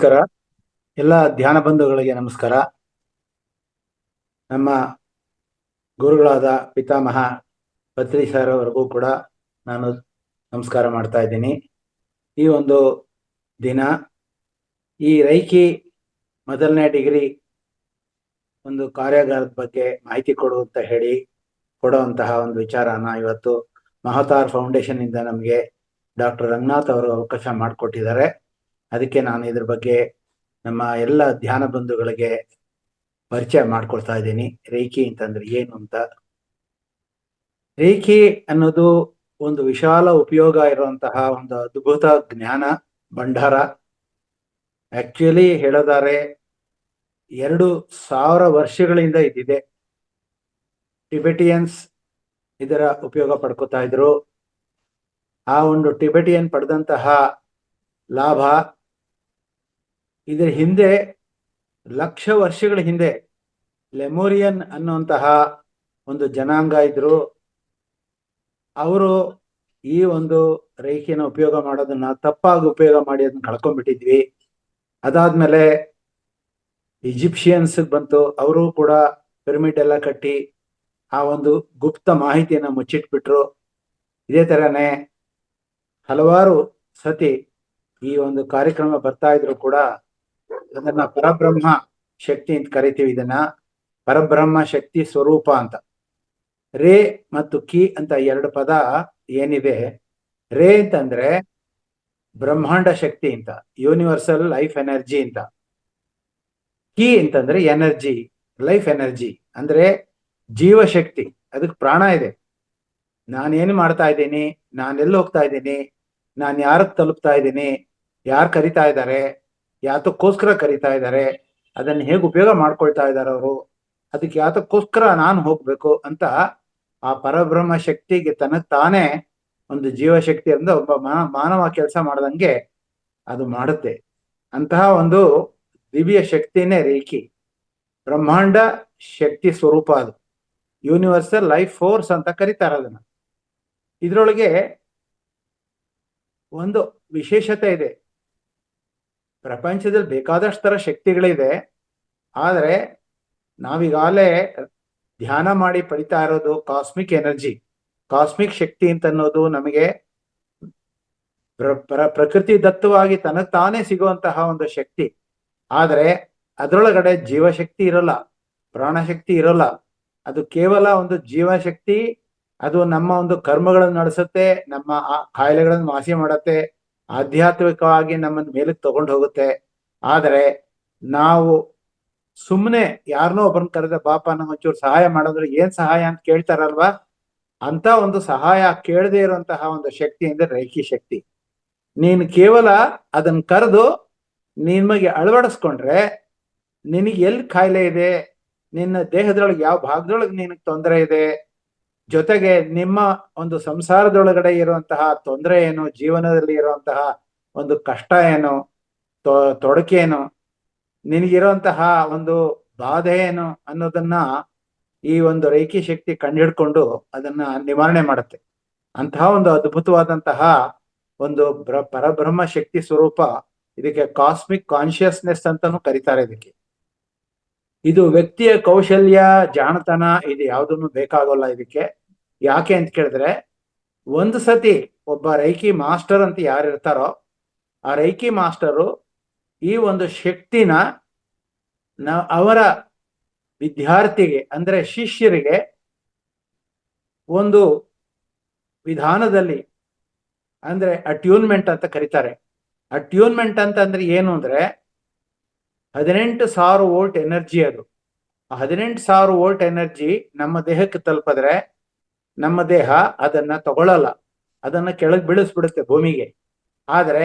ನಮಸ್ಕಾರ. ಎಲ್ಲ ಧ್ಯಾನ ಬಂಧುಗಳಿಗೆ ನಮಸ್ಕಾರ. ನಮ್ಮ ಗುರುಗಳಾದ ಪಿತಾಮಹ ಪತ್ರಿ ಸರ್ ಅವರಿಗೂ ಕೂಡ ನಾನು ನಮಸ್ಕಾರ ಮಾಡ್ತಾ ಇದ್ದೀನಿ. ಈ ಒಂದು ದಿನ ಈ ರೈಕಿ ಮೊದಲನೇ ಡಿಗ್ರಿ ಒಂದು ಕಾರ್ಯಾಗಾರದ ಬಗ್ಗೆ ಮಾಹಿತಿ ಕೊಡುವಂತ ಹೇಳಿ ಕೊಡುವಂತಹ ಒಂದು ವಿಚಾರನ ಇವತ್ತು ಮಹತಾರ್ ಫೌಂಡೇಶನ್ ಇಂದ ನಮಗೆ ಡಾಕ್ಟರ್ ರಂಗನಾಥ್ ಅವರು ಅವಕಾಶ ಮಾಡಿಕೊಟ್ಟಿದ್ದಾರೆ. ಅದಕ್ಕೆ ನಾನು ಇದ್ರ ಬಗ್ಗೆ ನಮ್ಮ ಎಲ್ಲ ಧ್ಯಾನ ಬಂಧುಗಳಿಗೆ ಪರಿಚಯ ಮಾಡ್ಕೊಳ್ತಾ ಇದ್ದೀನಿ. ರೇಖಿ ಅಂತಂದ್ರೆ ಏನು ಅಂತ. ರೇಖಿ ಅನ್ನೋದು ಒಂದು ವಿಶಾಲ ಉಪಯೋಗ ಇರುವಂತಹ ಒಂದು ಅದ್ಭುತ ಜ್ಞಾನ ಭಂಡಾರ. ಆಕ್ಚುಲಿ ಹೇಳೋದಾರೆ 2000 ವರ್ಷಗಳಿಂದ ಇದಿದೆ. ಟಿಬೆಟಿಯನ್ಸ್ ಇದರ ಉಪಯೋಗ ಪಡ್ಕೋತಾ ಇದ್ರು. ಆ ಒಂದು ಟಿಬೆಟಿಯನ್ ಪಡೆದಂತಹ ಲಾಭ ಇದರ ಹಿಂದೆ ಲಕ್ಷ ವರ್ಷಗಳ ಹಿಂದೆ ಲೆಮೋರಿಯನ್ ಅನ್ನುವಂತಹ ಒಂದು ಜನಾಂಗ ಇದ್ರು. ಅವರು ಈ ಒಂದು ರೇಖೆಯನ್ನು ಉಪಯೋಗ ಮಾಡೋದನ್ನ ತಪ್ಪಾಗಿ ಉಪಯೋಗ ಮಾಡಿ ಅದನ್ನ ಕಳ್ಕೊಂಡ್ಬಿಟ್ಟಿದ್ವಿ. ಅದಾದ್ಮೇಲೆ ಈಜಿಪ್ಷಿಯನ್ಸ್ ಬಂತು. ಅವರು ಕೂಡ ಪಿರಮಿಡ್ ಎಲ್ಲ ಕಟ್ಟಿ ಆ ಒಂದು ಗುಪ್ತ ಮಾಹಿತಿಯನ್ನ ಮುಚ್ಚಿಟ್ಬಿಟ್ರು. ಇದೇ ತರನೇ ಹಲವಾರು ಸತಿ ಈ ಒಂದು ಕಾರ್ಯಕ್ರಮ ಬರ್ತಾ ಇದ್ರು ಕೂಡ ಅದನ್ನ ಪರಬ್ರಹ್ಮ ಶಕ್ತಿ ಅಂತ ಕರಿತೀವಿ. ಇದನ್ನ ಪರಬ್ರಹ್ಮ ಶಕ್ತಿ ಸ್ವರೂಪ ಅಂತ. ರೇ ಮತ್ತು ಕಿ ಅಂತ ಎರಡು ಪದ ಏನಿದೆ. ರೇ ಅಂತಂದ್ರೆ ಬ್ರಹ್ಮಾಂಡ ಶಕ್ತಿ ಅಂತ, ಯೂನಿವರ್ಸಲ್ ಲೈಫ್ ಎನರ್ಜಿ ಅಂತ. ಕಿ ಅಂತಂದ್ರೆ ಎನರ್ಜಿ, ಲೈಫ್ ಎನರ್ಜಿ ಅಂದ್ರೆ ಜೀವಶಕ್ತಿ. ಅದಕ್ಕೆ ಪ್ರಾಣ ಇದೆ. ನಾನೇನು ಮಾಡ್ತಾ ಇದ್ದೀನಿ, ನಾನೆಲ್ಲಿ ಹೋಗ್ತಾ ಇದ್ದೀನಿ, ನಾನು ಯಾರಕ್ಕೆ ತಲುಪ್ತಾ ಇದ್ದೀನಿ, ಯಾರು ಕರಿತಾ ಇದ್ದಾರೆ, ಯಾತಕ್ಕೋಸ್ಕರ ಕರಿತಾ ಇದ್ದಾರೆ, ಅದನ್ನ ಹೇಗೆ ಉಪಯೋಗ ಮಾಡ್ಕೊಳ್ತಾ ಇದ್ದಾರೆ ಅವರು, ಅದಕ್ಕೆ ಯಾತಕ್ಕೋಸ್ಕರ ನಾನು ಹೋಗ್ಬೇಕು ಅಂತ ಆ ಪರಬ್ರಹ್ಮ ಶಕ್ತಿಗೆ ತನಗೆ ತಾನೇ ಒಂದು ಜೀವಶಕ್ತಿ ಅಂದ್ರೆ ಒಬ್ಬ ಮಾನವ ಕೆಲಸ ಮಾಡ್ದಂಗೆ ಅದು ಮಾಡುತ್ತೆ. ಅಂತಹ ಒಂದು ದಿವ್ಯ ಶಕ್ತಿನೇ ರೇಖಿ. ಬ್ರಹ್ಮಾಂಡ ಶಕ್ತಿ ಸ್ವರೂಪ ಅದು. ಯೂನಿವರ್ಸಲ್ ಲೈಫ್ ಫೋರ್ಸ್ ಅಂತ ಕರೀತಾರೆ ಅದನ್ನ. ಇದ್ರೊಳಗೆ ಒಂದು ವಿಶೇಷತೆ ಇದೆ. ಪ್ರಪಂಚದಲ್ಲಿ ಬೇಕಾದಷ್ಟು ತರ ಶಕ್ತಿಗಳಿದೆ. ಆದರೆ ನಾವೀಗಾಗಲೇ ಧ್ಯಾನ ಮಾಡಿ ಪಡಿತಾ ಇರೋದು ಕಾಸ್ಮಿಕ್ ಎನರ್ಜಿ, ಕಾಸ್ಮಿಕ್ ಶಕ್ತಿ ಅಂತ ಅನ್ನೋದು ನಮಗೆ ಪ್ರಕೃತಿ ದತ್ತವಾಗಿ ತನಗೆ ತಾನೇ ಸಿಗುವಂತಹ ಒಂದು ಶಕ್ತಿ. ಆದರೆ ಅದರೊಳಗಡೆ ಜೀವಶಕ್ತಿ ಇರೋಲ್ಲ, ಪ್ರಾಣಶಕ್ತಿ ಇರೋಲ್ಲ. ಅದು ಕೇವಲ ಒಂದು ಜೀವಶಕ್ತಿ. ಅದು ನಮ್ಮ ಒಂದು ಕರ್ಮಗಳನ್ನು ನಡೆಸುತ್ತೆ, ನಮ್ಮ ಕಾಯಿಲೆಗಳನ್ನು ವಾಸಿ ಮಾಡುತ್ತೆ, ಆಧ್ಯಾತ್ಮಿಕವಾಗಿ ನಮ್ಮನ್ನ ಮೇಲಕ್ಕೆ ತಗೊಂಡು ಹೋಗುತ್ತೆ. ಆದರೆ ನಾವು ಸುಮ್ಮನೆ ಯಾರನ್ನೋ ಒಬ್ಬರನ್ನ ಕರೆದ ಪಾಪ ನಮ್ಮ ಒಂಚೂರು ಸಹಾಯ ಮಾಡಿದ್ರೆ ಏನ್ ಸಹಾಯ ಅಂತ ಕೇಳ್ತಾರಲ್ವಾ, ಅಂತ ಒಂದು ಸಹಾಯ ಕೇಳದೆ ಇರುವಂತಹ ಒಂದು ಶಕ್ತಿ ಅಂದ್ರೆ ರೇಖಿ ಶಕ್ತಿ. ನೀನು ಕೇವಲ ಅದನ್ನ ಕರೆದು ನಿಮಗೆ ಅಳವಡಿಸ್ಕೊಂಡ್ರೆ ನಿನಗೆ ಎಲ್ಲಿ ಕಾಯಿಲೆ ಇದೆ, ನಿನ್ನ ದೇಹದೊಳಗೆ ಯಾವ ಭಾಗದೊಳಗೆ ನಿನಗೆ ತೊಂದರೆ ಇದೆ, ಜೊತೆಗೆ ನಿಮ್ಮ ಒಂದು ಸಂಸಾರದೊಳಗಡೆ ಇರುವಂತಹ ತೊಂದರೆ ಏನು, ಜೀವನದಲ್ಲಿ ಇರುವಂತಹ ಒಂದು ಕಷ್ಟ ಏನು, ತೊಡಕೇನು, ನಿನಗಿರುವಂತಹ ಒಂದು ಬಾಧೆ ಏನು ಅನ್ನೋದನ್ನ ಈ ಒಂದು ರೇಖಿ ಶಕ್ತಿ ಕಂಡುಹಿಡ್ಕೊಂಡು ಅದನ್ನ ನಿವಾರಣೆ ಮಾಡುತ್ತೆ. ಅಂತಹ ಒಂದು ಅದ್ಭುತವಾದಂತಹ ಒಂದು ಪರಬ್ರಹ್ಮ ಶಕ್ತಿ ಸ್ವರೂಪ. ಇದಕ್ಕೆ ಕಾಸ್ಮಿಕ್ ಕಾನ್ಶಿಯಸ್ನೆಸ್ ಅಂತಾನು ಕರೀತಾರೆ ಇದಕ್ಕೆ. ಇದು ವ್ಯಕ್ತಿಯ ಕೌಶಲ್ಯ, ಜಾಣತನ ಇದು ಯಾವುದನ್ನು ಬೇಕಾಗೋಲ್ಲ ಇದಕ್ಕೆ. ಯಾಕೆ ಅಂತ ಕೇಳಿದ್ರೆ, ಒಂದು ಸತಿ ಒಬ್ಬ ರೈಕಿ ಮಾಸ್ಟರ್ ಅಂತ ಯಾರು ಇರ್ತಾರೋ ಆ ರೈಕಿ ಮಾಸ್ಟರು ಈ ಒಂದು ಶಕ್ತಿನ ಅವರ ವಿದ್ಯಾರ್ಥಿಗೆ ಅಂದ್ರೆ ಶಿಷ್ಯರಿಗೆ ಒಂದು ವಿಧಾನದಲ್ಲಿ ಅಂದ್ರೆ ಅಟ್ಯೂನ್ಮೆಂಟ್ ಅಂತ ಕರೀತಾರೆ. ಅಟ್ಯೂನ್ಮೆಂಟ್ ಅಂತ ಅಂದ್ರೆ ಏನು ಅಂದ್ರೆ 18,000 ವೋಲ್ಟ್ ಎನರ್ಜಿ. ಅದು 18,000 ವೋಲ್ಟ್ ಎನರ್ಜಿ ನಮ್ಮ ದೇಹಕ್ಕೆ ತಲುಪಿದ್ರೆ ನಮ್ಮ ದೇಹ ಅದನ್ನ ತಗೊಳ್ಳಲ್ಲ, ಅದನ್ನ ಕೆಳಗೆ ಬೀಳಿಸ್ಬಿಡುತ್ತೆ ಭೂಮಿಗೆ. ಆದ್ರೆ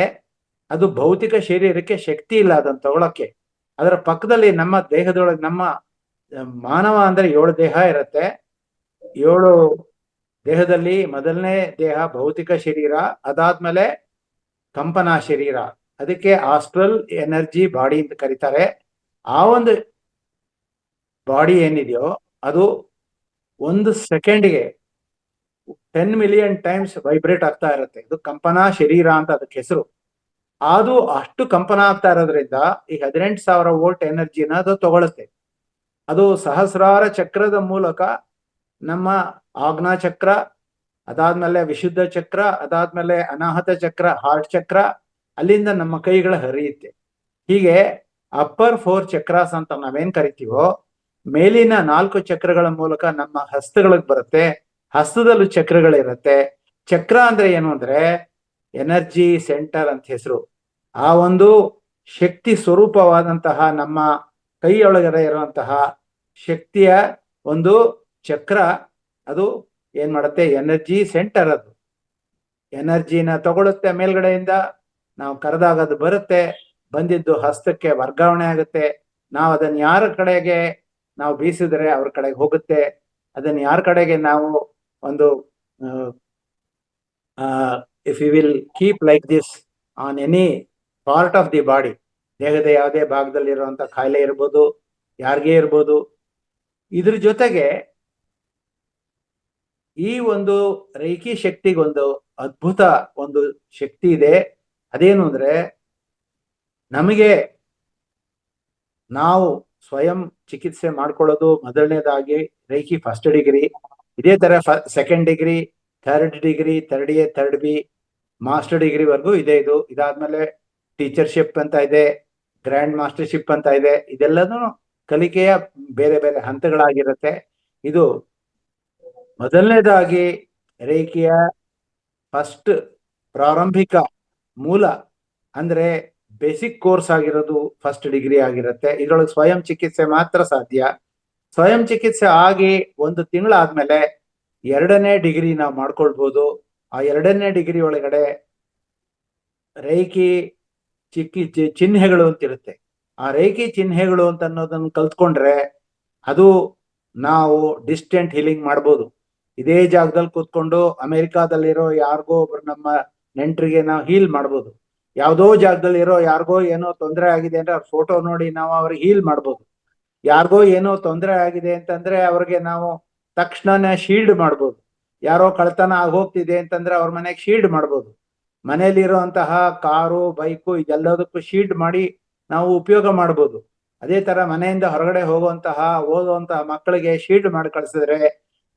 ಅದು ಭೌತಿಕ ಶರೀರಕ್ಕೆ ಶಕ್ತಿ ಇಲ್ಲ ಅದನ್ನ ತಗೊಳಕ್ಕೆ. ಅದರ ಪಕ್ಕದಲ್ಲಿ ನಮ್ಮ ದೇಹದೊಳಗೆ ನಮ್ಮ ಮಾನವ ಅಂದ್ರೆ 7 ದೇಹ ಇರುತ್ತೆ. 7 ದೇಹದಲ್ಲಿ ಮೊದಲನೇ ದೇಹ ಭೌತಿಕ ಶರೀರ, ಅದಾದ್ಮೇಲೆ ಕಂಪನಾ ಶರೀರ, ಅದಕ್ಕೆ ಆಸ್ಟ್ರಲ್ ಎನರ್ಜಿ ಬಾಡಿ ಅಂತ ಕರೀತಾರೆ. ಆ ಒಂದು ಬಾಡಿ ಏನಿದೆಯೋ ಅದು 1 ಸೆಕೆಂಡ್ಗೆ 10 ಮಿಲಿಯನ್ ಟೈಮ್ಸ್ ವೈಬ್ರೇಟ್ ಆಗ್ತಾ ಇರುತ್ತೆ. ಇದು ಕಂಪನಾ ಶರೀರ ಅಂತ ಅದಕ್ಕೆ ಹೆಸರು. ಅದು ಅಷ್ಟು ಕಂಪನ ಆಗ್ತಾ ಇರೋದ್ರಿಂದ ಈ 18,000 ವೋಲ್ಟ್ ಎನರ್ಜಿನ ಅದು ತಗೊಳುತ್ತೆ. ಅದು ಸಹಸ್ರಾರ ಚಕ್ರದ ಮೂಲಕ ನಮ್ಮ ಆಜ್ಞಾ ಚಕ್ರ, ಅದಾದ್ಮೇಲೆ ವಿಶುದ್ಧ ಚಕ್ರ, ಅದಾದ್ಮೇಲೆ ಅನಾಹತ ಚಕ್ರ, ಹಾರ್ಟ್ ಚಕ್ರ, ಅಲ್ಲಿಂದ ನಮ್ಮ ಕೈಗಳ ಹರಿಯುತ್ತೆ. ಹೀಗೆ ಅಪ್ಪರ್ 4 ಚಕ್ರಾಸ್ ಅಂತ ನಾವೇನ್ ಕರಿತೀವೋ, ಮೇಲಿನ 4 ಚಕ್ರಗಳ ಮೂಲಕ ನಮ್ಮ ಹಸ್ತಗಳಿಗೆ ಬರುತ್ತೆ. ಹಸ್ತದಲ್ಲೂ ಚಕ್ರಗಳಿರುತ್ತೆ. ಚಕ್ರ ಅಂದ್ರೆ ಏನು ಅಂದ್ರೆ ಎನರ್ಜಿ ಸೆಂಟರ್ ಅಂತ ಹೆಸರು. ಆ ಒಂದು ಶಕ್ತಿ ಸ್ವರೂಪವಾದಂತಹ ನಮ್ಮ ಕೈಯೊಳಗಡೆ ಇರುವಂತಹ ಶಕ್ತಿಯ ಒಂದು ಚಕ್ರ, ಅದು ಏನ್ ಮಾಡುತ್ತೆ, ಎನರ್ಜಿ ಸೆಂಟರ್. ಅದು ಎನರ್ಜಿನ ತಗೊಳುತ್ತೆ ಮೇಲ್ಗಡೆಯಿಂದ. ನಾವು ಕರೆದಾಗ ಅದು ಬರುತ್ತೆ, ಬಂದಿದ್ದು ಹಸ್ತಕ್ಕೆ ವರ್ಗಾವಣೆ ಆಗುತ್ತೆ. ನಾವು ಅದನ್ನ ಯಾರ ಕಡೆಗೆ ನಾವು ಬೀಸಿದ್ರೆ ಅವ್ರ ಕಡೆಗೆ ಹೋಗುತ್ತೆ. ಅದನ್ನ ಯಾರ ಕಡೆಗೆ ನಾವು ಒಂದು if you will keep like this on any part of the body, ದೇಹದ ಯಾವುದೇ ಭಾಗದಲ್ಲಿ ಇರುವಂತ ಕಾಯಿಲೆ ಇರ್ಬೋದು, ಯಾರಿಗೇ ಇರ್ಬೋದು. ಇದ್ರ ಜೊತೆಗೆ ಈ ಒಂದು ರೇಖಿ ಶಕ್ತಿಗೊಂದು ಅದ್ಭುತ ಒಂದು ಶಕ್ತಿ ಇದೆ. ಅದೇನು ಅಂದ್ರೆ, ನಮಗೆ ನಾವು ಸ್ವಯಂ ಚಿಕಿತ್ಸೆ ಮಾಡ್ಕೊಳ್ಳೋದು ಮೊದಲನೇದಾಗಿ ರೇಖಿ ಫಸ್ಟ್ ಡಿಗ್ರಿ. ಇದೇ ತರ second degree, third degree, third A, third B, master ಡಿಗ್ರಿವರೆಗೂ ಇದೆ. ಇದಾದ್ಮೇಲೆ ಟೀಚರ್ಶಿಪ್ ಅಂತ ಇದೆ, ಗ್ರ್ಯಾಂಡ್ ಮಾಸ್ಟರ್ಶಿಪ್ ಅಂತ ಇದೆ. ಇದೆಲ್ಲನೂ ಕಲಿಕೆಯ ಬೇರೆ ಬೇರೆ ಹಂತಗಳಾಗಿರುತ್ತೆ. ಇದು ಮೊದಲನೇದಾಗಿ ರೇಖೆಯ ಫಸ್ಟ್ ಪ್ರಾರಂಭಿಕ ಮೂಲ ಅಂದ್ರೆ ಬೇಸಿಕ್ ಕೋರ್ಸ್ ಆಗಿರೋದು ಫಸ್ಟ್ ಡಿಗ್ರಿ ಆಗಿರುತ್ತೆ. ಇದ್ರೊಳಗೆ ಸ್ವಯಂ ಚಿಕಿತ್ಸೆ ಮಾತ್ರ ಸಾಧ್ಯ. ಸ್ವಯಂ ಚಿಕಿತ್ಸೆ ಆಗಿ 1 ತಿಂಗಳಾದ್ಮೇಲೆ 2ನೇ ಡಿಗ್ರಿ ನಾವು ಮಾಡ್ಕೊಳ್ಬಹುದು. ಆ 2ನೇ ಡಿಗ್ರಿ ಒಳಗಡೆ ರೇಖಿ ಚಿಹ್ನೆಗಳು ಅಂತ ಇರುತ್ತೆ. ಆ ರೇಖಿ ಚಿಹ್ನೆಗಳು ಅಂತ ಅನ್ನೋದನ್ನ ಕಲ್ತ್ಕೊಂಡ್ರೆ ಅದು ನಾವು ಡಿಸ್ಟೆಂಟ್ ಹೀಲಿಂಗ್ ಮಾಡ್ಬೋದು. ಇದೇ ಜಾಗದಲ್ಲಿ ಕೂತ್ಕೊಂಡು ಅಮೆರಿಕಾದಲ್ಲಿರೋ ಯಾರಿಗೋ ಒಬ್ರು ನಮ್ಮ ನೆಂಟರಿಗೆ ನಾವು ಹೀಲ್ ಮಾಡ್ಬೋದು. ಯಾವುದೋ ಜಾಗದಲ್ಲಿ ಇರೋ ಯಾರಿಗೋ ಏನೋ ತೊಂದರೆ ಆಗಿದೆ ಅಂದ್ರೆ ಅವ್ರ ಫೋಟೋ ನೋಡಿ ನಾವು ಅವ್ರಿಗೆ ಹೀಲ್ ಮಾಡ್ಬೋದು. ಯಾರಿಗೋ ಏನೋ ತೊಂದರೆ ಆಗಿದೆ ಅಂತಂದ್ರೆ ಅವ್ರಿಗೆ ನಾವು ತಕ್ಷಣನೇ ಶೀಲ್ಡ್ ಮಾಡ್ಬೋದು. ಯಾರೋ ಕಳ್ತನ ಆಗೋಗ್ತಿದೆ ಅಂತಂದ್ರೆ ಅವ್ರ ಮನೆಗೆ ಶೀಲ್ಡ್ ಮಾಡ್ಬೋದು. ಮನೆಯಲ್ಲಿರುವಂತಹ ಕಾರು, ಬೈಕು, ಇದೆಲ್ಲದಕ್ಕೂ ಶೀಲ್ಡ್ ಮಾಡಿ ನಾವು ಉಪಯೋಗ ಮಾಡ್ಬೋದು. ಅದೇ ತರ ಮನೆಯಿಂದ ಹೊರಗಡೆ ಹೋಗುವಂತಹ ಓದುವಂತಹ ಮಕ್ಕಳಿಗೆ ಶೀಲ್ಡ್ ಮಾಡಿ ಕಳಿಸಿದ್ರೆ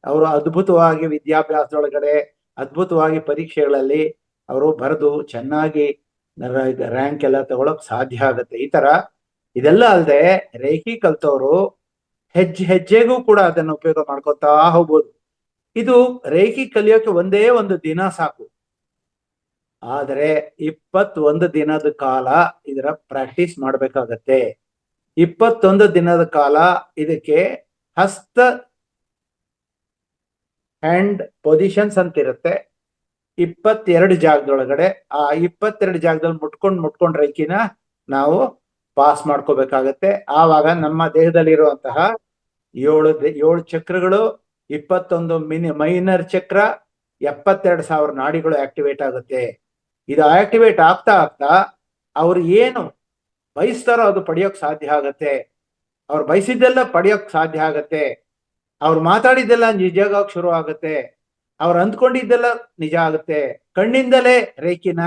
ಅವರು ಅದ್ಭುತವಾಗಿ ವಿದ್ಯಾಭ್ಯಾಸದೊಳಗಡೆ, ಅದ್ಭುತವಾಗಿ ಪರೀಕ್ಷೆಗಳಲ್ಲಿ ಅವರು ಬರೆದು ಚೆನ್ನಾಗಿ ರ್ಯಾಂಕ್ ಎಲ್ಲ ತಗೊಳಕ್ ಸಾಧ್ಯ ಆಗುತ್ತೆ. ಈ ತರ ಇದೆಲ್ಲ ಅಲ್ಲದೆ ರೇಖಿ ಕಲ್ತವರು ಹೆಜ್ಜೆ ಹೆಜ್ಜೆಗೂ ಕೂಡ ಅದನ್ನು ಉಪಯೋಗ ಮಾಡ್ಕೊತಾ ಹೋಗ್ಬೋದು. ಇದು ರೇಖಿ ಕಲಿಯೋಕೆ ಒಂದೇ ಒಂದು ದಿನ ಸಾಕು. ಆದರೆ 21 ದಿನದ ಕಾಲ ಇದರ ಪ್ರಾಕ್ಟೀಸ್ ಮಾಡ್ಬೇಕಾಗತ್ತೆ. 21 ದಿನದ ಕಾಲ ಇದಕ್ಕೆ ಹಸ್ತ ಹ್ಯಾಂಡ್ ಪೊಸಿಷನ್ಸ್ ಅಂತ ಇರುತ್ತೆ. 22 ಜಾಗದೊಳಗಡೆ ಆ 22 ಜಾಗದಲ್ಲಿ ಮುಟ್ಕೊಂಡ್ ರೇಖಿನ ನಾವು ಪಾಸ್ ಮಾಡ್ಕೋಬೇಕಾಗತ್ತೆ. ಆವಾಗ ನಮ್ಮ ದೇಹದಲ್ಲಿರುವಂತಹ 7 ಚಕ್ರಗಳು, 21 ಮೈನರ್ ಚಕ್ರ, 72,000 ನಾಡಿಗಳು ಆಕ್ಟಿವೇಟ್ ಆಗುತ್ತೆ. ಇದು ಆಕ್ಟಿವೇಟ್ ಆಗ್ತಾ ಆಗ್ತಾ ಅವ್ರು ಏನು ಬಯಸ್ತಾರೋ ಅದು ಪಡೆಯೋಕ್ ಸಾಧ್ಯ ಆಗತ್ತೆ. ಅವ್ರು ಬಯಸಿದ್ದೆಲ್ಲ ಪಡೆಯೋಕ್ ಸಾಧ್ಯ ಆಗತ್ತೆ. ಅವ್ರು ಮಾತಾಡಿದ್ದೆಲ್ಲ ನಿಜಾಗಕ್ಕೆ ಶುರು ಆಗುತ್ತೆ. ಅವ್ರು ಅಂದ್ಕೊಂಡಿದ್ದೆಲ್ಲ ನಿಜ ಆಗುತ್ತೆ. ಕಣ್ಣಿಂದಲೇ ರೇಖಿನ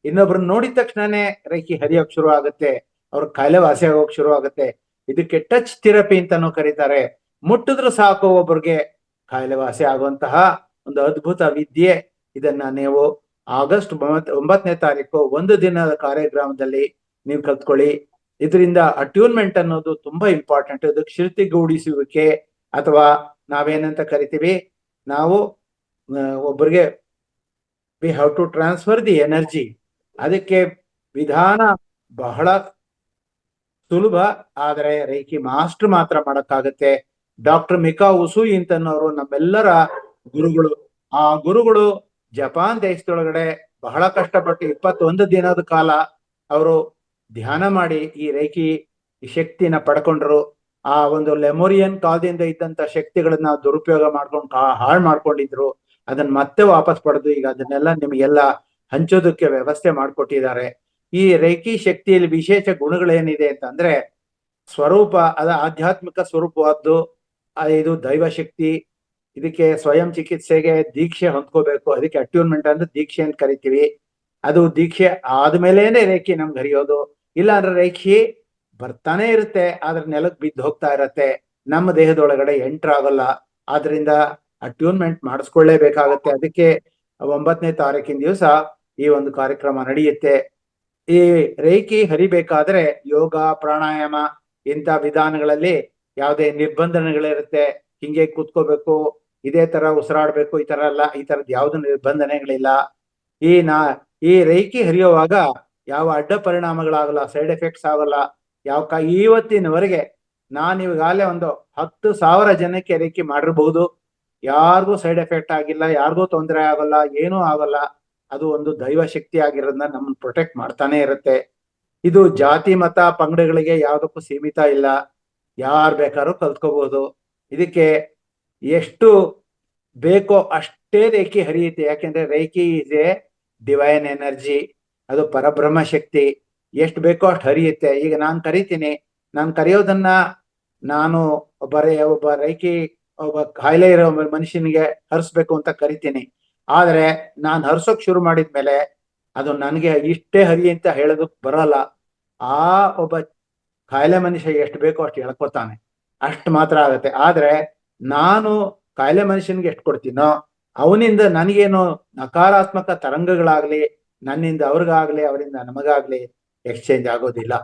ಇನ್ನೊಬ್ರನ್ನ ನೋಡಿದ ತಕ್ಷಣನೇ ರೇಖಿ ಹರಿಯೋಕ್ ಶುರು ಆಗುತ್ತೆ. ಅವ್ರ ಕಾಯಿಲೆ ವಾಸಿ ಆಗೋಕ್ ಶುರು ಆಗುತ್ತೆ. ಇದಕ್ಕೆ ಟಚ್ ಥೆರಪಿ ಅಂತಾನು ಕರೀತಾರೆ. ಮುಟ್ಟಿದ್ರು ಸಾಕು ಒಬ್ಬರಿಗೆ ಕಾಯಿಲೆ ವಾಸಿ ಆಗುವಂತಹ ಒಂದು ಅದ್ಭುತ ವಿದ್ಯೆ. ಇದನ್ನ ನೀವು ಆಗಸ್ಟ್ 9ನೇ ತಾರೀಕು 1 ದಿನದ ಕಾರ್ಯಕ್ರಮದಲ್ಲಿ ನೀವು ಕಲ್ತ್ಕೊಳ್ಳಿ. ಇದರಿಂದ ಅಟ್ಯೂನ್ಮೆಂಟ್ ಅನ್ನೋದು ತುಂಬಾ ಇಂಪಾರ್ಟೆಂಟ್. ಇದಕ್ಕೆ ಶಿರ್ತಿಗೂಡಿಸುವಿಕೆ ಅಥವಾ ನಾವೇನಂತ ಕರಿತೀವಿ, ನಾವು ಒಬ್ಬರಿಗೆ we have to transfer the energy. ಅದಕ್ಕೆ ವಿಧಾನ ಬಹಳ ಸುಲಭ, ಆದರೆ ರೇಖಿ ಮಾಸ್ಟರ್ ಮಾತ್ರ ಮಾಡಕ್ಕಾಗತ್ತೆ. ಡಾಕ್ಟರ್ ಮಿಕಾ ಉಸುಯಿ ಅಂತನವರು ನಮ್ಮೆಲ್ಲರ ಗುರುಗಳು. ಆ ಗುರುಗಳು ಜಪಾನ್ ದೇಶದೊಳಗಡೆ ಬಹಳ ಕಷ್ಟಪಟ್ಟು 21 ದಿನದ ಕಾಲ ಅವರು ಧ್ಯಾನ ಮಾಡಿ ಈ ರೇಖಿ ಶಕ್ತಿನ ಪಡ್ಕೊಂಡ್ರು. ಆ ಒಂದು ಲೆಮೋರಿಯನ್ ಕಾಲದಿಂದ ಇದ್ದಂತ ಶಕ್ತಿಗಳನ್ನ ದುರುಪಯೋಗ ಮಾಡ್ಕೊಂಡು ಹಾಳು ಮಾಡ್ಕೊಂಡಿದ್ರು. ಅದನ್ನ ಮತ್ತೆ ವಾಪಸ್ ಪಡೆದು ಈಗ ಅದನ್ನೆಲ್ಲ ನಿಮಗೆಲ್ಲ ಹಂಚೋದಕ್ಕೆ ವ್ಯವಸ್ಥೆ ಮಾಡ್ಕೊಟ್ಟಿದ್ದಾರೆ. ಈ ರೇಖಿ ಶಕ್ತಿಯಲ್ಲಿ ವಿಶೇಷ ಗುಣಗಳೇನಿದೆ ಅಂತಂದ್ರೆ, ಸ್ವರೂಪ ಅದ ಆಧ್ಯಾತ್ಮಿಕ ಸ್ವರೂಪವಾದ್ದು. ಇದು ದೈವ ಶಕ್ತಿ. ಇದಕ್ಕೆ ಸ್ವಯಂ ಚಿಕಿತ್ಸೆಗೆ ದೀಕ್ಷೆ ಹೊಂದ್ಕೋಬೇಕು. ಅದಕ್ಕೆ ಅಟ್ಯೂನ್ಮೆಂಟ್ ಅಂದ್ರೆ ದೀಕ್ಷೆ ಅಂತ ಕರಿತೀವಿ. ಅದು ದೀಕ್ಷೆ ಆದ್ಮೇಲೇನೆ ರೇಖಿ ನಮ್ಗೆ ಹರಿಯೋದು. ಇಲ್ಲ ಅಂದ್ರೆ ರೇಖಿ ಬರ್ತಾನೆ ಇರುತ್ತೆ, ಆದ್ರೆ ನೆಲಕ್ಕೆ ಬಿದ್ದು ಹೋಗ್ತಾ ಇರತ್ತೆ, ನಮ್ಮ ದೇಹದೊಳಗಡೆ ಎಂಟರ್ ಆಗಲ್ಲ. ಆದ್ರಿಂದ ಅಟ್ಯೂನ್ಮೆಂಟ್ ಮಾಡಿಸ್ಕೊಳ್ಳೇಬೇಕಾಗತ್ತೆ. ಅದಕ್ಕೆ 9ನೇ ತಾರೀಕಿನ ದಿವಸ ಈ ಒಂದು ಕಾರ್ಯಕ್ರಮ ನಡೆಯುತ್ತೆ. ಈ ರೇಖಿ ಹರಿಬೇಕಾದ್ರೆ ಯೋಗ ಪ್ರಾಣಾಯಾಮ ಇಂಥ ವಿಧಾನಗಳಲ್ಲಿ ಯಾವುದೇ ನಿರ್ಬಂಧನೆಗಳಿರುತ್ತೆ. ಹಿಂಗೆ ಕೂತ್ಕೋಬೇಕು, ಇದೇ ತರ ಉಸಿರಾಡ್ಬೇಕು, ಈ ತರ ಎಲ್ಲ, ಈ ತರದ್ ಯಾವ್ದು ನಿರ್ಬಂಧನೆಗಳಿಲ್ಲ. ಈ ರೇಖಿ ಹರಿಯುವಾಗ ಯಾವ ಅಡ್ಡ ಪರಿಣಾಮಗಳಾಗಲ್ಲ, ಸೈಡ್ ಎಫೆಕ್ಟ್ಸ್ ಆಗಲ್ಲ. ಇವತ್ತಿನವರೆಗೆ ನಾನು ಇವಾಗಲೇ ಒಂದು 10,000 ಜನಕ್ಕೆ ರೇಖಿ ಮಾಡಿರಬಹುದು. ಯಾರಿಗೂ ಸೈಡ್ ಎಫೆಕ್ಟ್ ಆಗಿಲ್ಲ, ಯಾರಿಗೂ ತೊಂದರೆ ಆಗಲ್ಲ, ಏನೂ ಆಗಲ್ಲ. ಅದು ಒಂದು ದೈವ ಶಕ್ತಿ ಆಗಿರೋದನ್ನ ನಮ್ಮನ್ನು ಪ್ರೊಟೆಕ್ಟ್ ಮಾಡ್ತಾನೆ ಇರುತ್ತೆ. ಇದು ಜಾತಿ ಮತ ಪಂಗಡಗಳಿಗೆ ಯಾವುದಕ್ಕೂ ಸೀಮಿತ ಇಲ್ಲ, ಯಾರು ಬೇಕಾದ್ರೂ ಕಲ್ತ್ಕೋಬಹುದು. ಇದಕ್ಕೆ ಎಷ್ಟು ಬೇಕೋ ಅಷ್ಟೇ ರೇಖಿ ಹರಿಯುತ್ತೆ. ಯಾಕೆಂದ್ರೆ reiki is A divine energy, ಅದು ಪರಬ್ರಹ್ಮ ಶಕ್ತಿ. ಎಷ್ಟು ಬೇಕೋ ಅಷ್ಟು ಹರಿಯುತ್ತೆ. ಈಗ ನಾನು ಕರಿತೀನಿ, ನಾನು ಕರೆಯೋದನ್ನ ನಾನು ಒಬ್ಬ ರೇಖಿ ಒಬ್ಬ ಕಾಯಿಲೆ ಇರೋ ಮನುಷ್ಯನಿಗೆ ಹರಿಸ್ಬೇಕು ಅಂತ ಕರಿತೀನಿ. ಆದ್ರೆ ನಾನು ಹರ್ಸೋಕ್ ಶುರು ಮಾಡಿದ್ಮೇಲೆ ಅದು ನನಗೆ ಇಷ್ಟೇ ಹರಿ ಅಂತ ಹೇಳೋದಕ್ ಬರಲ್ಲ. ಆ ಒಬ್ಬ ಕಾಯಿಲೆ ಮನುಷ್ಯ ಎಷ್ಟು ಬೇಕೋ ಅಷ್ಟು ಹೇಳ್ಕೊತಾನೆ, ಅಷ್ಟು ಮಾತ್ರ ಆಗತ್ತೆ. ಆದ್ರೆ ನಾನು ಕಾಯಿಲೆ ಮನುಷ್ಯನಿಗೆ ಎಷ್ಟು ಕೊಡ್ತೀನೋ ಅವನಿಂದ ನನಗೇನು ನಕಾರಾತ್ಮಕ ತರಂಗಗಳಾಗ್ಲಿ, ನನ್ನಿಂದ ಅವ್ರಿಗಾಗ್ಲಿ ಅವರಿಂದ ನಮಗಾಗ್ಲಿ ಎಕ್ಸ್ಚೇಂಜ್ ಆಗೋದಿಲ್ಲ.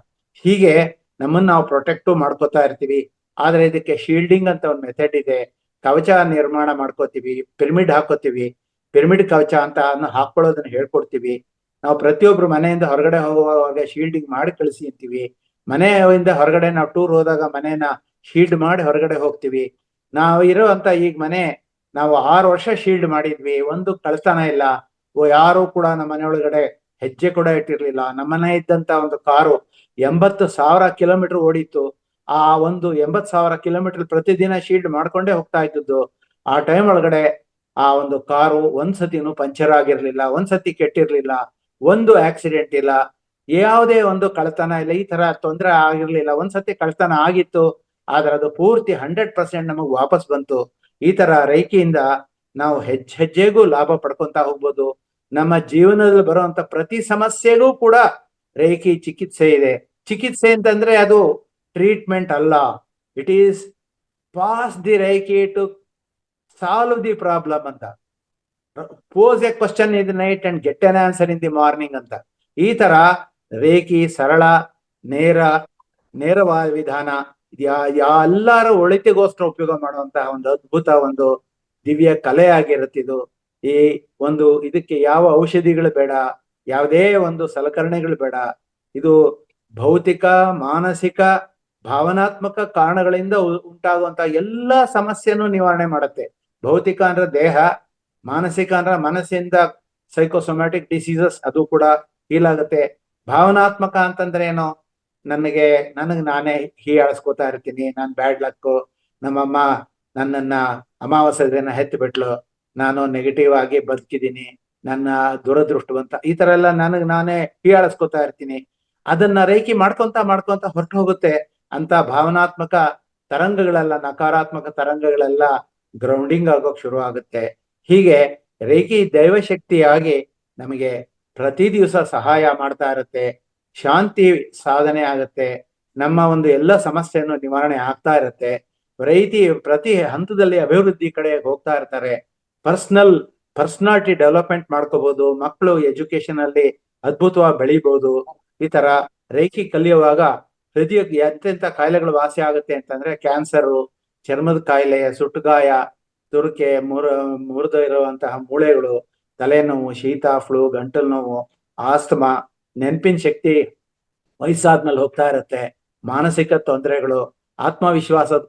ಹೀಗೆ ನಮ್ಮನ್ನ ನಾವು ಪ್ರೊಟೆಕ್ಟ್ ಮಾಡ್ಕೋತಾ ಇರ್ತೀವಿ. ಆದ್ರೆ ಇದಕ್ಕೆ ಶೀಲ್ಡಿಂಗ್ ಅಂತ ಒಂದು ಮೆಥಡ್ ಇದೆ. ಕವಚ ನಿರ್ಮಾಣ ಮಾಡ್ಕೋತೀವಿ, ಪಿರಮಿಡ್ ಹಾಕೋತೀವಿ. ಪಿರಮಿಡ್ ಕವಚ ಅಂತ ಹಾಕೊಳ್ಳೋದನ್ನ ಹೇಳ್ಕೊಡ್ತೀವಿ. ನಾವು ಪ್ರತಿಯೊಬ್ರು ಮನೆಯಿಂದ ಹೊರಗಡೆ ಹೋಗುವಾಗ ಶೀಲ್ಡಿಂಗ್ ಮಾಡಿ ಕಳಿಸಿ ಅಂತೀವಿ. ಮನೆಯಿಂದ ಹೊರಗಡೆ ನಾವು ಟೂರ್ ಹೋದಾಗ ಮನೇನ ಶೀಲ್ಡ್ ಮಾಡಿ ಹೊರಗಡೆ ಹೋಗ್ತೀವಿ. ನಾವು ಇರೋಂತ ಈಗ ಮನೆ ನಾವು 6 ವರ್ಷ ಶೀಲ್ಡ್ ಮಾಡಿದ್ವಿ, ಒಂದು ಕಳ್ತನ ಇಲ್ಲ. ಯಾರು ಕೂಡ ನಮ್ಮ ಮನೆಯೊಳಗಡೆ ಹೆಜ್ಜೆ ಕೂಡ ಇಟ್ಟಿರ್ಲಿಲ್ಲ. ನಮ್ಮನೆ ಇದ್ದಂತ ಒಂದು ಕಾರು 80,000 ಕಿಲೋಮೀಟರ್ ಓಡಿತ್ತು. ಆ ಒಂದು 80,000 ಕಿಲೋಮೀಟರ್ ಪ್ರತಿದಿನ ಶೀಲ್ಡ್ ಮಾಡ್ಕೊಂಡೇ ಹೋಗ್ತಾ ಇದ್ದದ್ದು. ಆ ಟೈಮ್ ಒಳಗಡೆ ಆ ಒಂದು ಕಾರು ಒಂದ್ಸತಿನೂ ಪಂಚರ್ ಆಗಿರ್ಲಿಲ್ಲ, ಒಂದ್ಸತಿ ಕೆಟ್ಟಿರ್ಲಿಲ್ಲ, ಒಂದು ಆಕ್ಸಿಡೆಂಟ್ ಇಲ್ಲ, ಯಾವುದೇ ಒಂದು ಕಳ್ತನ ಇಲ್ಲ, ಈ ತರ ತೊಂದರೆ ಆಗಿರ್ಲಿಲ್ಲ. ಒಂದ್ಸತಿ ಕಳ್ತನ ಆಗಿತ್ತು, ಆದ್ರೆ ಅದು ಪೂರ್ತಿ 100% ನಮಗ್ ವಾಪಸ್ ಬಂತು. ಈ ತರ ರೇಖಿಯಿಂದ ನಾವು ಹೆಜ್ಜೆಗೂ ಲಾಭ ಪಡ್ಕೊಂತ ಹೋಗ್ಬೋದು. ನಮ್ಮ ಜೀವನದಲ್ಲಿ ಬರುವಂತ ಪ್ರತಿ ಸಮಸ್ಯೆಗೂ ಕೂಡ ರೇಖಿ ಚಿಕಿತ್ಸೆ ಇದೆ. ಚಿಕಿತ್ಸೆ ಅಂತಂದ್ರೆ ಅದು ಟ್ರೀಟ್ಮೆಂಟ್ ಅಲ್ಲ. It is pass the Reiki to solve the problem ಅಂತ. Pose a question in the night and get an answer in the morning ಅಂತ. ಈ ತರ ರೇಖಿ ಸರಳ, ನೇರವಾದ ವಿಧಾನ. ಎಲ್ಲರ ಒಳಿತಿಗೋಸ್ಕರ ಉಪಯೋಗ ಮಾಡುವಂತಹ ಒಂದು ಅದ್ಭುತ ಒಂದು ದಿವ್ಯ ಕಲೆ ಆಗಿರುತ್ತಿದ್ದು. ಇದಕ್ಕೆ ಯಾವ ಔಷಧಿಗಳು ಬೇಡ, ಯಾವುದೇ ಒಂದು ಸಲಕರಣೆಗಳು ಬೇಡ. ಇದು ಭೌತಿಕ, ಮಾನಸಿಕ, ಭಾವನಾತ್ಮಕ ಕಾರಣಗಳಿಂದ ಉಂಟಾಗುವಂತಹ ಎಲ್ಲಾ ಸಮಸ್ಯೆನೂ ನಿವಾರಣೆ ಮಾಡುತ್ತೆ. ಭೌತಿಕ ಅಂದ್ರೆ ದೇಹ, ಮಾನಸಿಕ ಅಂದ್ರೆ ಮನಸ್ಸಿಂದ ಸೈಕೋಸೊಮ್ಯಾಟಿಕ್ ಡಿಸೀಸಸ್ ಅದು ಕೂಡ ಹೀಲ್ ಆಗುತ್ತೆ. ಭಾವನಾತ್ಮಕ ಅಂತಂದ್ರೆ ಏನು, ನನಗ್ ನಾನೇ ಹೀಯಾಳಿಸ್ಕೋತಾ ಇರ್ತೀನಿ, ನಾನ್ ಬ್ಯಾಡ್ ಲಕ್, ನಮ್ಮಮ್ಮ ನನ್ನನ್ನ ಅಮಾವಾಸ್ಯೆ ದಿನ ಹೆತ್ತು ಬಿಟ್ಲು, ನಾನು ನೆಗೆಟಿವ್ ಆಗಿ ಬದುಕಿದ್ದೀನಿ, ನನ್ನ ದುರದೃಷ್ಟವಂತ, ಈ ತರ ಎಲ್ಲ ನನಗ್ ನಾನೇ ಹೀಯಾಳಿಸ್ಕೋತಾ ಇರ್ತೀನಿ. ಅದನ್ನ ರೇಖಿ ಮಾಡ್ಕೊಂತ ಹೊರಟು ಹೋಗುತ್ತೆ. ಅಂತ ಭಾವನಾತ್ಮಕ ತರಂಗಗಳೆಲ್ಲ, ನಕಾರಾತ್ಮಕ ತರಂಗಗಳೆಲ್ಲ ಗ್ರೌಂಡಿಂಗ್ ಆಗೋಕ್ ಶುರು ಆಗುತ್ತೆ. ಹೀಗೆ ರೇಖಿ ದೈವಶಕ್ತಿಯಾಗಿ ನಮಗೆ ಪ್ರತಿ ದಿವಸ ಸಹಾಯ ಮಾಡ್ತಾ ಇರುತ್ತೆ. ಶಾಂತಿ ಸಾಧನೆ ಆಗುತ್ತೆ. ನಮ್ಮ ಒಂದು ಎಲ್ಲ ಸಮಸ್ಯೆಯನ್ನು ನಿವಾರಣೆ ಆಗ್ತಾ ಇರುತ್ತೆ. ಪ್ರತಿ ಹಂತದಲ್ಲಿ ಅಭಿವೃದ್ಧಿ ಕಡೆ ಹೋಗ್ತಾ ಇರ್ತಾರೆ. ಪರ್ಸನಾಲಿಟಿ ಡೆವಲಪ್ಮೆಂಟ್ ಮಾಡ್ಕೋಬಹುದು. ಮಕ್ಕಳು ಎಜುಕೇಶನ್ ಅಲ್ಲಿ ಅದ್ಭುತವಾಗಿ ಬೆಳಿಬಹುದು. ಈ ತರ ರೇಖಿ ಕಲಿಯುವಾಗ ಹೃದಯಕ್ಕೆ ಎಂತೆಂತ ಕಾಯಿಲೆಗಳು ವಾಸಿ ಆಗುತ್ತೆ ಅಂತಂದ್ರೆ ಕ್ಯಾನ್ಸರು, ಚರ್ಮದ ಕಾಯಿಲೆ, ಸುಟ್ಟಗಾಯ, ತುರಿಕೆ, ಮುರಿದು ಇರುವಂತಹ ಮೂಳೆಗಳು, ತಲೆನೋವು, ಶೀತ, ಫ್ಲೂ, ಗಂಟಲು ನೋವು, ಆಸ್ತಮಾ, ನೆನಪಿನ ಶಕ್ತಿ ವಯಸ್ಸಾದ್ಮೇಲೆ ಹೋಗ್ತಾ ಇರುತ್ತೆ, ಮಾನಸಿಕ ತೊಂದರೆಗಳು, ಆತ್ಮವಿಶ್ವಾಸದ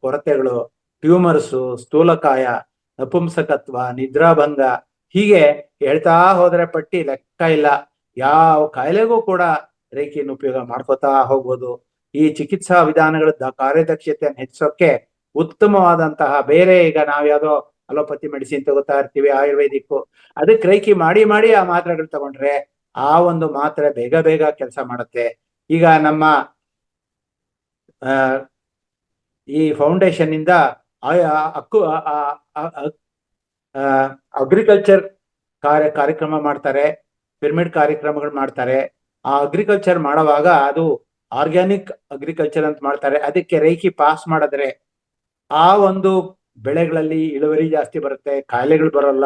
ಕೊರತೆಗಳು, ಟ್ಯೂಮರ್ಸು, ಸ್ಥೂಲಕಾಯ, ನಪುಂಸಕತ್ವ, ನಿದ್ರಾಭಂಗ, ಹೀಗೆ ಹೇಳ್ತಾ ಹೋದ್ರೆ ಪಟ್ಟಿ ಲೆಕ್ಕ ಇಲ್ಲ. ಯಾವ ಕಾಯಿಲೆಗೂ ಕೂಡ ರೇಖಿಯನ್ನು ಉಪಯೋಗ ಮಾಡ್ಕೋತಾ ಹೋಗ್ಬೋದು. ಈ ಚಿಕಿತ್ಸಾ ವಿಧಾನಗಳ ಕಾರ್ಯದಕ್ಷತೆಯನ್ನು ಹೆಚ್ಚಿಸೋಕೆ ಉತ್ತಮವಾದಂತಹ ಬೇರೆ, ಈಗ ನಾವ್ಯಾವುದೋ ಅಲೋಪತಿ ಮೆಡಿಸಿನ್ ತಗೋತಾ ಇರ್ತೀವಿ, ಆಯುರ್ವೇದಿಕ್, ಅದಕ್ಕೆ ರೇಖಿ ಮಾಡಿ ಆ ಮಾತ್ರೆಗಳು ತಗೊಂಡ್ರೆ ಆ ಒಂದು ಮಾತ್ರೆ ಬೇಗ ಕೆಲಸ ಮಾಡುತ್ತೆ. ಈಗ ನಮ್ಮ ಈ ಫೌಂಡೇಶನ್ ಇಂದ ಅಗ್ರಿಕಲ್ಚರ್ ಕಾರ್ಯಕ್ರಮ ಮಾಡ್ತಾರೆ. ಪಿರಮಿಡ್ ಕಾರ್ಯಕ್ರಮಗಳು ಮಾಡ್ತಾರೆ. ಆ ಅಗ್ರಿಕಲ್ಚರ್ ಮಾಡುವಾಗ ಅದು ಆರ್ಗ್ಯಾನಿಕ್ ಅಗ್ರಿಕಲ್ಚರ್ ಅಂತ ಮಾಡ್ತಾರೆ. ಅದಕ್ಕೆ ರೇಖಿ ಪಾಸ್ ಮಾಡಿದ್ರೆ ಆ ಒಂದು ಬೆಳೆಗಳಲ್ಲಿ ಇಳುವರಿ ಜಾಸ್ತಿ ಬರುತ್ತೆ, ಕಾಯಿಲೆಗಳು ಬರಲ್ಲ.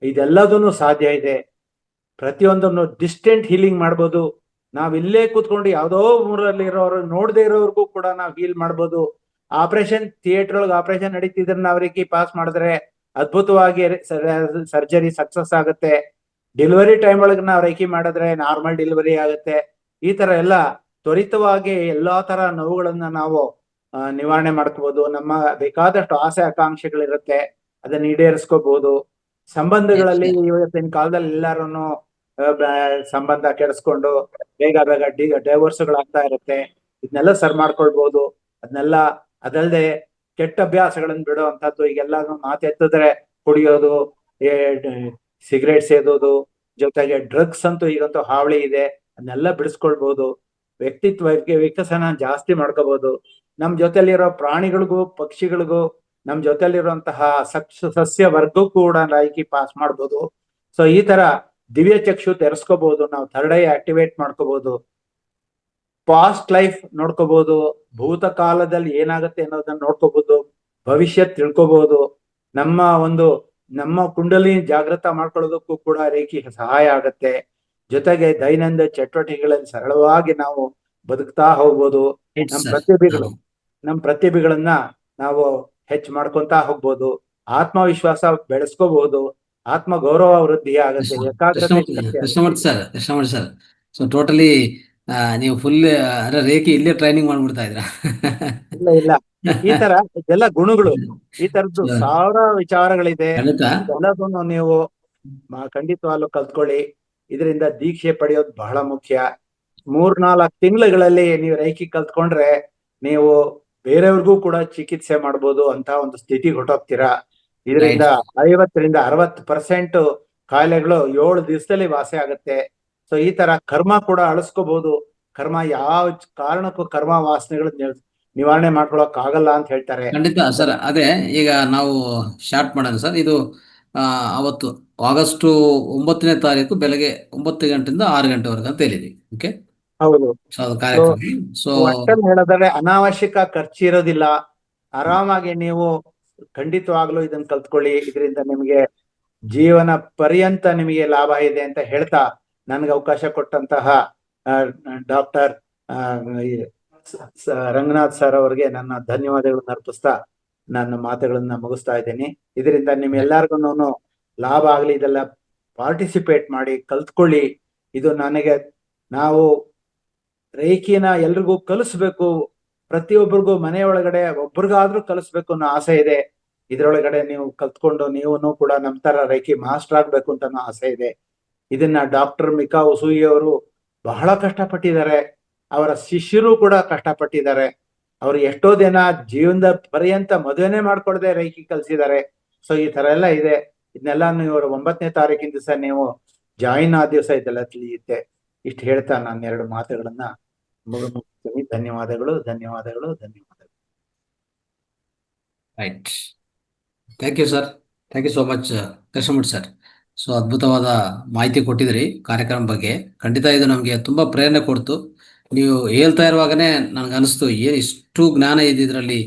ಇದೆಲ್ಲದೂ ಸಾಧ್ಯ ಇದೆ. ಪ್ರತಿಯೊಂದನ್ನು ಡಿಸ್ಟೆಂಟ್ ಹೀಲಿಂಗ್ ಮಾಡ್ಬೋದು. ನಾವ್ ಇಲ್ಲೇ ಕೂತ್ಕೊಂಡು ಯಾವ್ದೋ ಊರಲ್ಲಿ ಇರೋರು ನೋಡದೆ ಇರೋರ್ಗೂ ಕೂಡ ನಾವ್ ಹೀಲ್ ಮಾಡ್ಬೋದು. ಆಪರೇಷನ್ ಥಿಯೇಟರ್ ಒಳಗೆ ಆಪರೇಷನ್ ನಡೀತಿದ್ರೆ ನಾವ್ ರೇಖಿ ಪಾಸ್ ಮಾಡಿದ್ರೆ ಅದ್ಭುತವಾಗಿ ಸರ್ಜರಿ ಸಕ್ಸಸ್ ಆಗುತ್ತೆ. ಡೆಲಿವರಿ ಟೈಮ್ ಒಳಗೆ ನಾವ್ ರೇಖಿ ಮಾಡಿದ್ರೆ ನಾರ್ಮಲ್ ಡೆಲಿವರಿ ಆಗುತ್ತೆ. ಈ ತರ ಎಲ್ಲ ತ್ವರಿತವಾಗಿ ಎಲ್ಲಾ ತರ ನೋವುಗಳನ್ನ ನಾವು ನಿವಾರಣೆ ಮಾಡ್ಕೋಬಹುದು. ನಮ್ಮ ಬೇಕಾದಷ್ಟು ಆಸೆ ಆಕಾಂಕ್ಷೆಗಳಿರುತ್ತೆ, ಅದನ್ನ ಈಡೇರಿಸ್ಕೋಬಹುದು. ಸಂಬಂಧಗಳಲ್ಲಿ ಇವತ್ತಿನ ಕಾಲದಲ್ಲಿ ಎಲ್ಲಾರು ಸಂಬಂಧ ಕೆಡಿಸ್ಕೊಂಡು ಬೇಗ ಡೈವರ್ಸ್ಗಳಾಗ್ತಾ ಇರುತ್ತೆ. ಇದನ್ನೆಲ್ಲ ಸರ್ ಮಾಡ್ಕೊಳ್ಬಹುದು. ಅದನ್ನೆಲ್ಲ ಅದಲ್ಲದೆ ಕೆಟ್ಟ ಅಭ್ಯಾಸಗಳನ್ನ ಬಿಡುವಂತದ್ದು, ಈಗೆಲ್ಲಾನು ಮಾತೆತ್ತಿದ್ರೆ ಕುಡಿಯೋದು, ಸಿಗರೇಟ್ ಸೇದೋದು, ಜೊತೆಗೆ ಡ್ರಗ್ಸ್ ಅಂತೂ ಈಗಂತೂ ಹಾವಳಿ ಇದೆ. ಅದನ್ನೆಲ್ಲ ಬಿಡಿಸ್ಕೊಳ್ಬಹುದು. ವ್ಯಕ್ತಿತ್ವ ವಿಕಸನ ಜಾಸ್ತಿ ಮಾಡ್ಕೋಬಹುದು. ನಮ್ ಜೊತೆಲಿರೋ ಪ್ರಾಣಿಗಳಿಗೂ ಪಕ್ಷಿಗಳಿಗೂ ನಮ್ ಜೊತೆಲಿರುವಂತಹ ಸಸ್ಯ ವರ್ಗಕ್ಕೂ ಕೂಡ ರೇಖಿ ಪಾಸ್ ಮಾಡ್ಬೋದು. ಸೊ ಈ ತರ ದಿವ್ಯ ಚಕ್ಷು ತೆರೆಸ್ಕೋಬಹುದು. ನಾವು ಥರ್ಡ್ ಐ ಆಕ್ಟಿವೇಟ್ ಮಾಡ್ಕೋಬಹುದು. ಪಾಸ್ಟ್ ಲೈಫ್ ನೋಡ್ಕೋಬಹುದು. ಭೂತ ಕಾಲದಲ್ಲಿ ಏನಾಗುತ್ತೆ ಅನ್ನೋದನ್ನ ನೋಡ್ಕೋಬಹುದು. ಭವಿಷ್ಯ ತಿಳ್ಕೋಬಹುದು. ನಮ್ಮ ಕುಂಡಲಿ ಜಾಗೃತ ಮಾಡ್ಕೊಳ್ಳೋದಕ್ಕೂ ಕೂಡ ರೇಖಿ ಸಹಾಯ ಆಗತ್ತೆ. ಜೊತೆಗೆ ದೈನಂದಿನ ಚಟುವಟಿಕೆಗಳಲ್ಲಿ ಸರಳವಾಗಿ ನಾವು ಬದುಕ್ತಾ ಹೋಗ್ಬೋದು. ನಮ್ಮ ಪ್ರತಿಭೆಗಳನ್ನ ನಾವು ಹೆಚ್ಚು ಮಾಡ್ಕೊಂತ ಹೋಗ್ಬೋದು. ಆತ್ಮವಿಶ್ವಾಸ ಬೆಳೆಸ್ಕೋಬಹುದು. ಆತ್ಮ ಗೌರವ ವೃದ್ಧಿ ಆಗುತ್ತೆ. ಕೃಷ್ಣಮೂರ್ತಿ ಸರ್, ಸೊ ಟೋಟಲಿ ನೀವು ಫುಲ್ ರೇಖಿ ಇಲ್ಲೇ ಟ್ರೈನಿಂಗ್ ಮಾಡ್ಬಿಡ್ತಾ ಇದ್ರ? ಇಲ್ಲ, ಈ ತರ ಇದೆಲ್ಲ ಗುಣಗಳು, ಈ ತರದ್ದು ಸಾವಿರ ವಿಚಾರಗಳಿದೆ. ಇದೆಲ್ಲದನ್ನು ನೀವು ಖಂಡಿತವಾಗ್ಲೂ ಕಲ್ತ್ಕೊಳ್ಳಿ. ಇದರಿಂದ ದೀಕ್ಷೆ ಪಡೆಯೋದು ಬಹಳ ಮುಖ್ಯ. 3-4 ತಿಂಗಳುಗಳಲ್ಲಿ ನೀವು ರೇಖಿ ಕಲ್ತ್ಕೊಂಡ್ರೆ ನೀವು ಬೇರೆಯವ್ರಿಗೂ ಕೂಡ ಚಿಕಿತ್ಸೆ ಮಾಡ್ಬೋದು ಅಂತ ಒಂದು ಸ್ಥಿತಿಗೆ ಹೊಟ್ಟೋಗ್ತೀರಾ. ಇದರಿಂದ 50-60% ಕಾಯಿಲೆಗಳು 7 ದಿವಸದಲ್ಲಿ ವಾಸಿ ಆಗುತ್ತೆ. ಸೊ ಈ ತರ ಕರ್ಮ ಕೂಡ ಅಳಿಸ್ಕೋಬಹುದು. ಕರ್ಮ ಯಾವ ಕಾರಣಕ್ಕೂ ಕರ್ಮ ವಾಸನೆಗಳು ನಿವಾರಣೆ ಮಾಡ್ಕೊಳಕ್ ಆಗಲ್ಲ ಅಂತ ಹೇಳ್ತಾರೆ. ಖಂಡಿತ ಸರ್. ಅದೇ ಈಗ ನಾವು ಸ್ಟಾರ್ಟ್ ಮಾಡೋಣ ಸರ್. ಇದು ಅವತ್ತು ಆಗಸ್ಟ್ 9ನೇ ತಾರೀಕು ಬೆಳಗ್ಗೆ 9 ಗಂಟೆಯಿಂದ 6 ಗಂಟೆವರೆಗೆ ಅಂತ ಹೇಳಿದ್ವಿ. ಓಕೆ, ಹೌದು. ಸೊ ಹೇಳಿದ್ರೆ ಅನಾವಶ್ಯಕ ಖರ್ಚು ಇರೋದಿಲ್ಲ. ಆರಾಮಾಗಿ ನೀವು ಖಂಡಿತವಾಗ್ಲೂ ಇದನ್ನ ಕಲ್ತ್ಕೊಳ್ಳಿ. ಇದರಿಂದ ನಿಮಗೆ ಜೀವನ ಪರ್ಯಂತ ನಿಮಗೆ ಲಾಭ ಇದೆ ಅಂತ ಹೇಳ್ತಾ ನನಗೆ ಅವಕಾಶ ಕೊಟ್ಟಂತಹ ಡಾಕ್ಟರ್ ರಂಗನಾಥ್ ಸರ್ ಅವರಿಗೆ ನನ್ನ ಧನ್ಯವಾದಗಳನ್ನು ಅರ್ಪಿಸ್ತಾ ನನ್ನ ಮಾತುಗಳನ್ನ ಮುಗಿಸ್ತಾ ಇದ್ದೀನಿ. ಇದರಿಂದ ನಿಮ್ಮೆಲ್ಲರಿಗೂ ಲಾಭ ಆಗ್ಲಿ. ಇದೆಲ್ಲ ಪಾರ್ಟಿಸಿಪೇಟ್ ಮಾಡಿ ಕಲ್ತ್ಕೊಳ್ಳಿ. ಇದು ನಾವು ರೇಖಿನ ಎಲ್ರಿಗೂ ಕಲಿಸ್ಬೇಕು. ಪ್ರತಿಯೊಬ್ಬರಿಗೂ ಮನೆಯೊಳಗಡೆ ಒಬ್ರಿಗಾದ್ರೂ ಕಲಿಸ್ಬೇಕು ಅನ್ನೋ ಆಸೆ ಇದೆ. ಇದ್ರೊಳಗಡೆ ನೀವು ಕಲ್ತ್ಕೊಂಡು ನೀವು ಕೂಡ ನಮ್ ತರ ರೇಖಿ ಮಾಸ್ಟರ್ ಆಗ್ಬೇಕು ಅಂತ ಆಸೆ ಇದೆ. ಇದನ್ನ ಡಾಕ್ಟರ್ ಮಿಕಾ ಉಸೂಯಿ ಅವರು ಬಹಳ ಕಷ್ಟಪಟ್ಟಿದ್ದಾರೆ. ಅವರ ಶಿಷ್ಯರು ಕೂಡ ಕಷ್ಟಪಟ್ಟಿದ್ದಾರೆ. ಅವ್ರು ಎಷ್ಟೋ ದಿನ ಜೀವನದ ಪರ್ಯಂತ ಮದುವೆನೇ ಮಾಡ್ಕೊಡದೆ ರೇಖಿ ಕಲ್ಸಿದ್ದಾರೆ. ಸೊ ಈ ತರ ಎಲ್ಲ ಇದೆ. ಇದನ್ನೆಲ್ಲ ನೀವು 9ನೇ ತಾರೀಕಿನ ದಿವಸ ನೀವು ಜಾಯಿನ್ ಆದ ದಿವಸ ಇದೆಲ್ಲ ತಿಳಿಯುತ್ತೆ. ಇಷ್ಟು ಹೇಳ್ತಾ ನಾನು 2 ಮಾತುಗಳನ್ನ ಮುಗಿಸ್ತೀನಿ. ಧನ್ಯವಾದಗಳು. Right. Thank you sir. Thank you so much Krishnamurthy sir. So ಅದ್ಭುತವಾದ ಮಾಹಿತಿ ಕೊಟ್ಟಿದ್ರಿ ಕಾರ್ಯಕ್ರಮ ಬಗ್ಗೆ. ಖಂಡಿತ ಇದು ನಮಗೆ ತುಂಬಾ ಪ್ರೇರಣೆ ಕೊಡ್ತು. ನೀವು ಹೇಳ್ತಾ ಇರುವಾಗನೇ ನನಗನ್ನಿಸ್ತು, ಏನು ಇಷ್ಟು ಜ್ಞಾನ ಇದೆ ಇದರಲ್ಲಿ,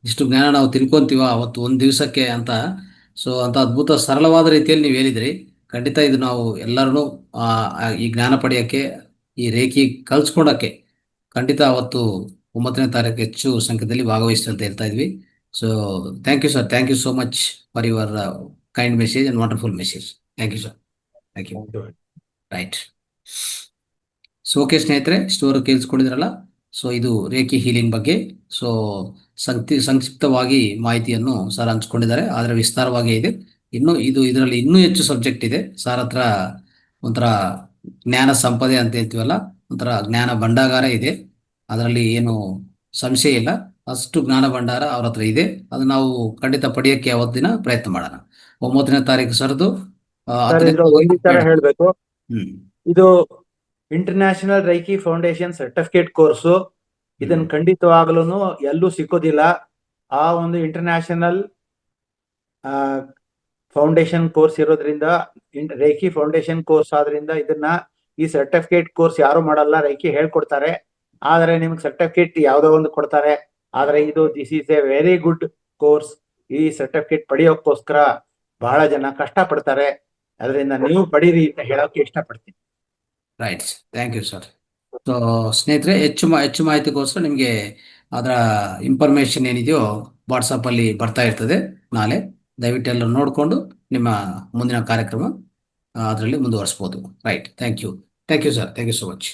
ಇಷ್ಟು ಜ್ಞಾನ ನಾವು ತಿಳ್ಕೊಂತೀವ ಅವತ್ತು ಒಂದು ದಿವಸಕ್ಕೆ ಅಂತ. ಸೊ ಅಂತ ಅದ್ಭುತ ಸರಳವಾದ ರೀತಿಯಲ್ಲಿ ನೀವು ಹೇಳಿದ್ರಿ. ಖಂಡಿತ ಇದು ನಾವು ಎಲ್ಲರೂ ಈ ಜ್ಞಾನ ಪಡೆಯೋಕ್ಕೆ, ಈ ರೇಖಿ ಕಲ್ಸ್ಕೊಳಕ್ಕೆ ಖಂಡಿತ ಅವತ್ತು 9ನೇ ತಾರೀಕು ಹೆಚ್ಚು ಸಂಖ್ಯೆಯಲ್ಲಿ ಭಾಗವಹಿಸ್ತು ಅಂತ ಹೇಳ್ತಾ ಇದ್ವಿ. So thank you sir. Thank you so much for your kind message and wonderful message. Thank you sir. Thank you. Right. So okay ಸ್ನೇಹಿತರೆ, ಇಷ್ಟುವರೆಗೂ ಕೇಳಿಸ್ಕೊಂಡಿದ್ರಲ್ಲ. ಸೊ ಇದು ರೇಖಿ ಹೀಲಿಂಗ್ ಬಗ್ಗೆ ಸೊ ಸಂಕ್ಷಿಪ್ತವಾಗಿ ಮಾಹಿತಿಯನ್ನು ಸರ್ ಹಂಚ್ಕೊಂಡಿದ್ದಾರೆ. ಆದರೆ ವಿಸ್ತಾರವಾಗಿ ಇದೆ. ಇದರಲ್ಲಿ ಇನ್ನೂ ಹೆಚ್ಚು ಸಬ್ಜೆಕ್ಟ್ ಇದೆ. ಸರ್ ಹತ್ರ ಒಂಥರ ಜ್ಞಾನ ಸಂಪದೆ ಅಂತ ಹೇಳ್ತೀವಲ್ಲ, ಒಂಥರ ಜ್ಞಾನ ಭಂಡಾಗಾರ ಇದೆ. ಅದರಲ್ಲಿ ಏನು ಸಂಶಯ ಇಲ್ಲ. ಅಷ್ಟು ಜ್ಞಾನ ಭಂಡಾರ ಅವ್ರ ಹತ್ರ ಇದೆ. ಅದು ನಾವು ಖಂಡಿತ ಪಡೆಯೋಕ್ಕೆ ಅವತ್ತಿನ ಪ್ರಯತ್ನ ಮಾಡೋಣ. 9ನೇ ತಾರೀಕು ಸರ್ದು ಹೇಳ್ಬೇಕು. ಇದು international reiki foundation certificate course. ಇದನ್ನ ಖಂಡಿತವಾಗ್ಲೂ ಎಲ್ಲೂ ಸಿಕ್ಕೋದಿಲ್ಲ. ಆ ಒಂದು ಇಂಟರ್ನ್ಯಾಷನಲ್ ಫೌಂಡೇಶನ್ ಕೋರ್ಸ್ ಇರೋದ್ರಿಂದ, ರೇಖಿ ಫೌಂಡೇಶನ್ ಕೋರ್ಸ್ ಆದ್ರಿಂದ ಇದನ್ನ ಈ ಸರ್ಟಿಫಿಕೇಟ್ ಕೋರ್ಸ್ ಯಾರು ಮಾಡಲ್ಲ, ರೇಖಿ ಹೇಳ್ಕೊಡ್ತಾರೆ. ಆದ್ರೆ ನಿಮ್ಗೆ ಸರ್ಟಿಫಿಕೇಟ್ ಯಾವ್ದೋ ಒಂದು ಕೊಡ್ತಾರೆ. ಆದ್ರೆ this is A very good course. ಈ ಸರ್ಟಿಫಿಕೇಟ್ ಪಡೆಯೋಕ್ಕೋಸ್ಕರ ಬಹಳ ಜನ ಕಷ್ಟ ಪಡ್ತಾರೆ. ಅದರಿಂದ ನೀವು ಪಡೀರಿ ಅಂತ ಹೇಳೋಕೆ ಇಷ್ಟಪಡ್ತೀನಿ. Right, thank you sir. So ಸ್ನೇಹಿತರೆ, ಹೆಚ್ಚು ಮಾಹಿತಿಗೋಸ್ಕರ ನಿಮಗೆ ಅದರ ಇನ್ಫಾರ್ಮೇಶನ್ ಏನಿದೆಯೋ ವಾಟ್ಸಪ್ಪಲ್ಲಿ ಬರ್ತಾ ಇರ್ತದೆ ನಾಳೆ. ದಯವಿಟ್ಟು ಎಲ್ಲರೂ ನೋಡಿಕೊಂಡು ನಿಮ್ಮ ಮುಂದಿನ ಕಾರ್ಯಕ್ರಮ ಅದರಲ್ಲಿ ಮುಂದುವರಿಸ್ಬೋದು. Right, thank you sir, thank you so much.